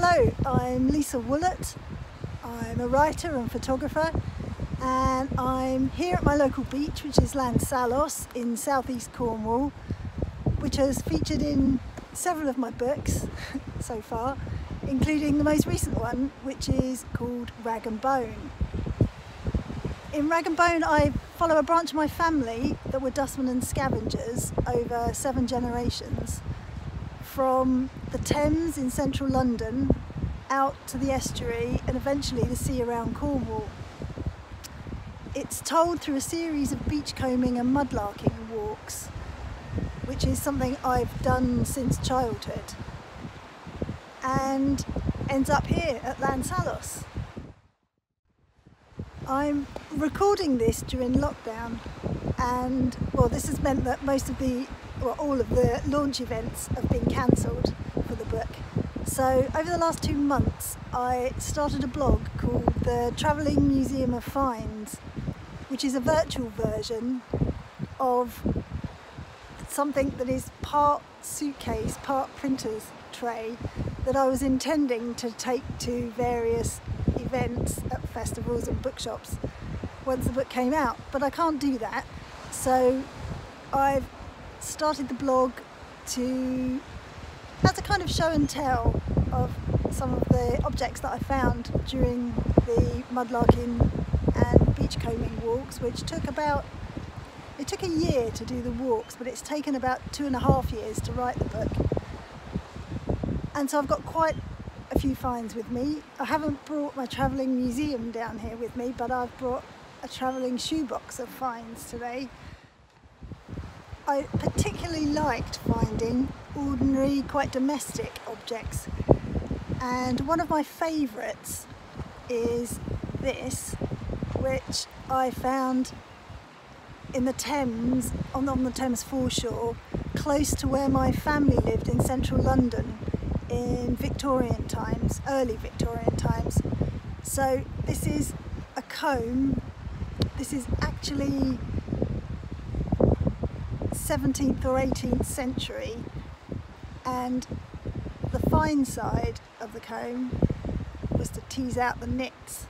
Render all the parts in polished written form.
Hello, I'm Lisa Woollett. I'm a writer and photographer, and I'm here at my local beach, which is Lansalos in southeast Cornwall, which has featured in several of my books so far, including the most recent one, which is called Rag and Bone. In Rag and Bone, I follow a branch of my family that were dustmen and scavengers over 7 generations, from the Thames in central London out to the estuary and eventually the sea around Cornwall. It's told through a series of beachcombing and mudlarking walks, which is something I've done since childhood, and ends up here at Lansalos. I'm recording this during lockdown, and well, this has meant that all of the launch events have been cancelled for the book. So over the last 2 months I started a blog called the Travelling Museum of Finds, which is a virtual version of something that is part suitcase, part printer's tray, that I was intending to take to various events at festivals and bookshops once the book came out, but I can't do that. So I've started the blog as a kind of show and tell of some of the objects that I found during the mudlarking and beachcombing walks, which took a year to do the walks, but it's taken about 2.5 years to write the book. And so I've got quite a few finds with me. I haven't brought my travelling museum down here with me, but I've brought a travelling shoebox of finds today. I particularly liked finding ordinary, quite domestic objects, and one of my favourites is this, which I found in the Thames, on the Thames foreshore, close to where my family lived in central London in Victorian times, early Victorian times. So this is a comb. This is actually 17th or 18th century, and the fine side of the comb was to tease out the nits.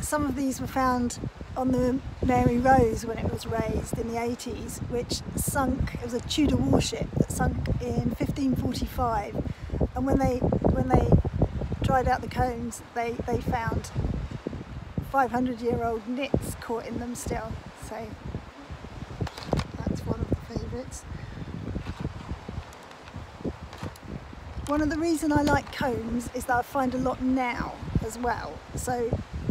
Some of these were found on the Mary Rose when it was raised in the 80s, which sunk. It was a Tudor warship that sunk in 1545, and when they dried out the combs, they found 500-year-old nits caught in them still. So that's one of the favourites. One of the reasons I like combs is that I find a lot now as well. So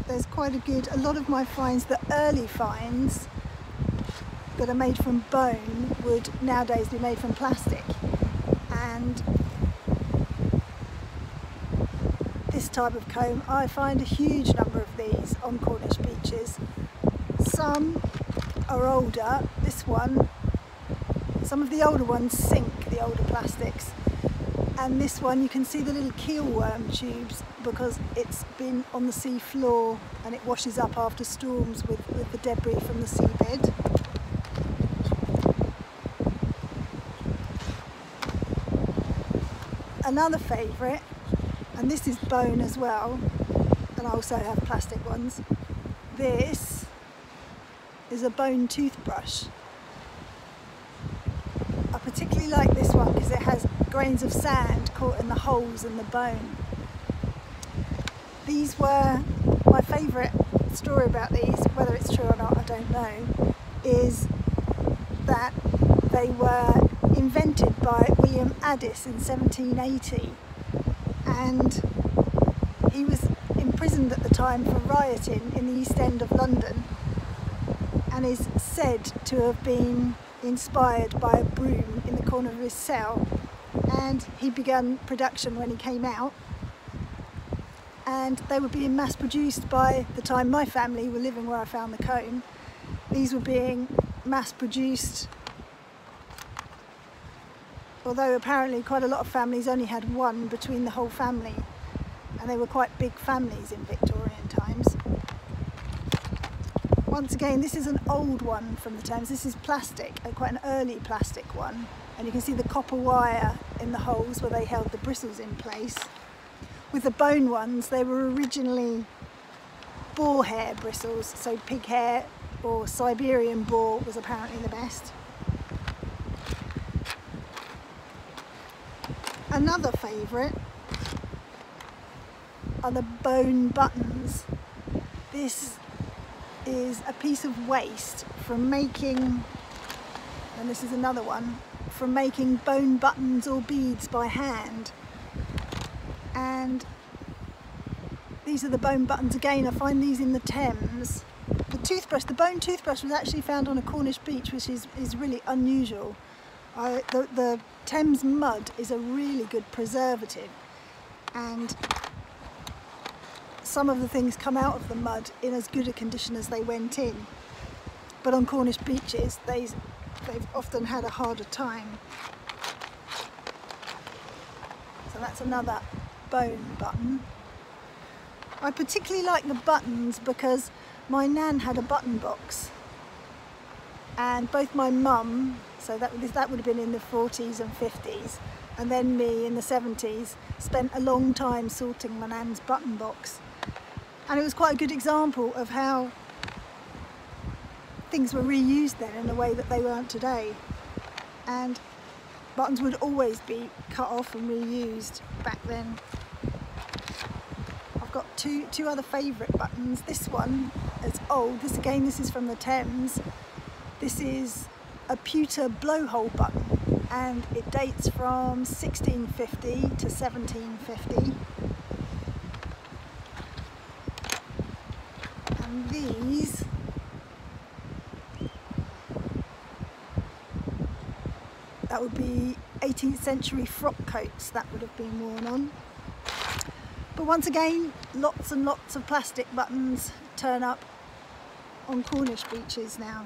there's quite a lot of my finds, the early finds that are made from bone, would nowadays be made from plastic. And this type of comb, I find a huge number of these on Cornish beaches. Some are older. This one, some of the older ones sink, the older plastics. And this one, you can see the little keel worm tubes because it's been on the sea floor and it washes up after storms with the debris from the seabed. Another favourite, and this is bone as well, and I also have plastic ones. This is a bone toothbrush. I particularly like this one because it has grains of sand caught in the holes in the bone. These were my favourite story about these, whether it's true or not I don't know, is that they were invented by William Addis in 1780, and he was imprisoned at the time for rioting in the East End of London, and is said to have been inspired by a broom in the corner of his cell, and he began production when he came out, and they were being mass produced by the time my family were living where I found the comb. These were being mass produced, although apparently quite a lot of families only had one between the whole family, and they were quite big families in Victorian times. once again, this is an old one from the Thames. This is plastic, quite an early plastic one. And you can see the copper wire in the holes where they held the bristles in place. With the bone ones, they were originally boar hair bristles, so pig hair or Siberian boar was apparently the best. Another favourite are the bone buttons. This is a piece of waste from making, and this is another one, from making bone buttons or beads by hand. And these are the bone buttons again. I find these in the Thames. The toothbrush, the bone toothbrush, was actually found on a Cornish beach, which is really unusual. The Thames mud is a really good preservative, and some of the things come out of the mud in as good a condition as they went in. But on Cornish beaches, they've often had a harder time. So that's another bone button. I particularly like the buttons because my nan had a button box, and both my mum, so that would have been in the 40s and 50s, and then me in the 70s, spent a long time sorting my nan's button box. And it was quite a good example of how things were reused then in a way that they weren't today. And buttons would always be cut off and reused back then. I've got two other favourite buttons. This one is old. This is from the Thames. This is a pewter blowhole button, and it dates from 1650 to 1750. And these that would be 18th century frock coats that would have been worn on. But once again, lots and lots of plastic buttons turn up on Cornish beaches now.